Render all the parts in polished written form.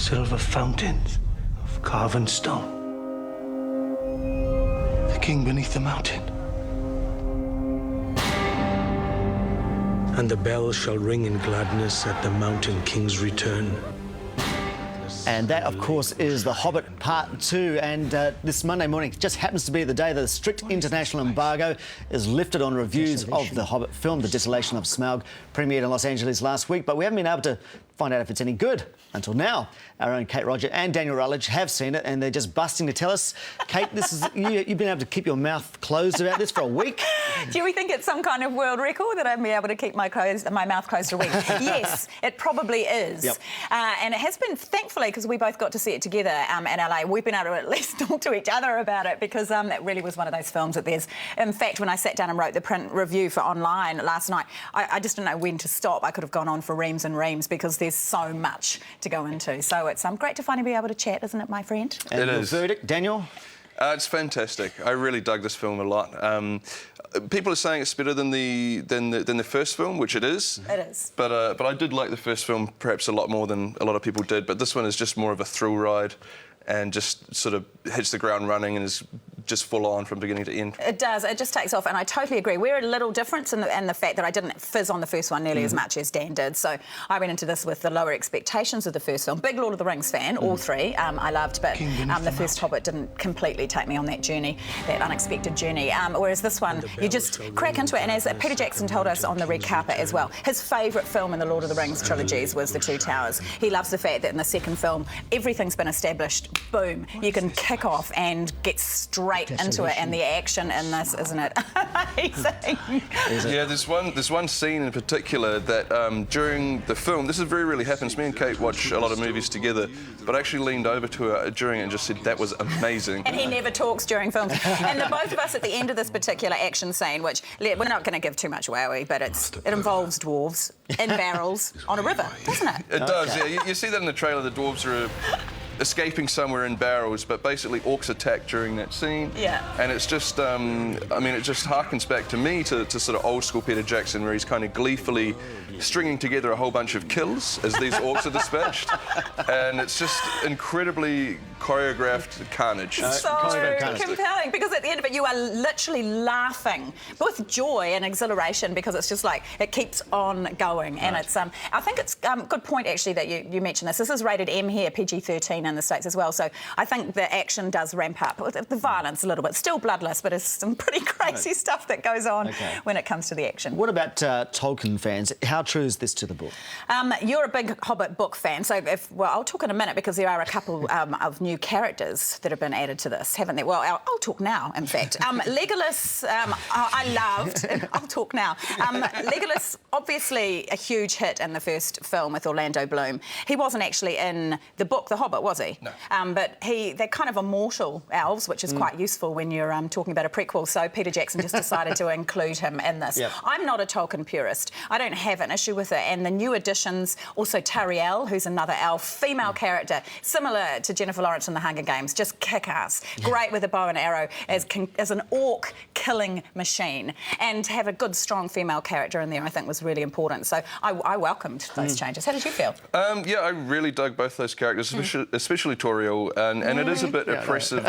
silver fountains of carven stone. The king beneath the mountain. And the bell shall ring in gladness at the mountain king's return. And that, of course, is The Hobbit Part 2. And this Monday morning just happens to be the day that the strict international embargo is lifted on reviews of the Hobbit film, The Desolation of Smaug, premiered in Los Angeles last week. But we haven't been able to find out if it's any good until now. Our own Kate Rodgers and Daniel Rodgers have seen it, and they're just busting to tell us. Kate, you've been able to keep your mouth closed about this for a week. Do we think it's some kind of world record that I've been able to keep my mouth closed for a week? Yes, it probably is. Yep. And it has been, thankfully, because we both got to see it together in LA, we've been able to at least talk to each other about it, because that really was one of those films that there's... In fact, when I sat down and wrote the print review for online last night, I just didn't know when to stop. I could have gone on for reams and reams because there's so much to go into. So it's great to finally be able to chat, isn't it, my friend? And it your is. verdict, Daniel? It's fantastic. I really dug this film a lot. People are saying it's better than the first film, which it is. It is. But I did like the first film perhaps a lot more than a lot of people did. But this one is just more of a thrill ride, and just sort of hits the ground running and is just full on from beginning to end. It does. It just takes off, and I totally agree. We're a little different in the fact that I didn't fizz on the first one nearly as much as Dan did. So I went into this with the lower expectations of the first film. Big Lord of the Rings fan, all three. I loved, but the first Hobbit didn't completely take me on that journey, that unexpected journey. Whereas this one, you just crack into it. And as Peter Jackson told us on the red carpet as well, his favourite film in the Lord of the Rings trilogies was The Two Towers. He loves the fact that in the second film, everything's been established. Boom, you can kick off and get straight into it, and the action in this, isn't it? Amazing. Yeah, there's one scene in particular that during the film, this is very rarely happens. Me and Kate watch a lot of movies together, but I actually leaned over to her during it and just said that was amazing. And he never talks during films. And the both of us at the end of this particular action scene, which we're not going to give too much wowie, but it involves dwarves in barrels on a river, doesn't it? It does, yeah. You see that in the trailer. The dwarves are escaping somewhere in barrels, but basically orcs attack during that scene. Yeah. And it's just, I mean, it just harkens back to me to sort of old school Peter Jackson, where he's kind of gleefully stringing together a whole bunch of kills as these orcs are dispatched. And it's just incredibly choreographed carnage. So compelling, because at the end of it you are literally laughing with joy and exhilaration, because it's just like it keeps on going. And it's I think it's good point actually that you mentioned this. This is rated M here, PG-13 in the States as well, so I think the action does ramp up, the violence a little bit, still bloodless, but there's some pretty crazy stuff that goes on when it comes to the action. What about Tolkien fans? How true is this to the book? You're a big Hobbit book fan, so I'll talk in a minute, because there are a couple of new characters that have been added to this, haven't there? Well, I'll talk now, in fact. Legolas, I loved. I'll talk now. Legolas, obviously a huge hit in the first film with Orlando Bloom. He wasn't actually in the book The Hobbit, was he? No. But they're kind of immortal elves, which is quite useful when you're talking about a prequel, so Peter Jackson just decided to include him in this. Yep. I'm not a Tolkien purist. I don't have an issue with it, and the new additions, also Tariel, who's another elf, female character, similar to Jennifer Lawrence in The Hunger Games, just kick-ass. Great with a bow and arrow as an orc killing machine, and to have a good, strong female character in there, I think, was really important. So I welcomed those changes. How did you feel? Yeah, I really dug both those characters, especially Toriel, and it is a bit oppressive.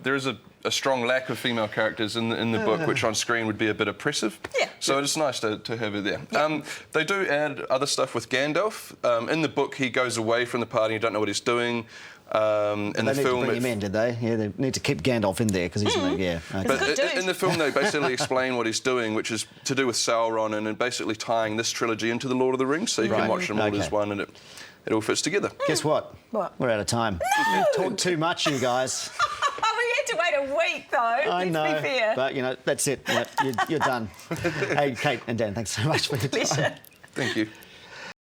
There is a strong lack of female characters in the book, which on screen would be a bit oppressive. Yeah. So it's nice to have her there. Yeah. They do add other stuff with Gandalf. In the book, he goes away from the party. You don't know what he's doing. In the film, they need to bring him in, did they? Yeah, they need to keep Gandalf in there because he's Okay. But in the film, they basically explain what he's doing, which is to do with Sauron and basically tying this trilogy into the Lord of the Rings, so you can watch them all as one, and it all fits together. Guess what? What? We're out of time. No! You've talked too much, you guys. We had to wait a week, though. I know, Let's be fair. but you know that's it. You're done. Hey, Kate and Dan, thanks so much for your time. Thank you.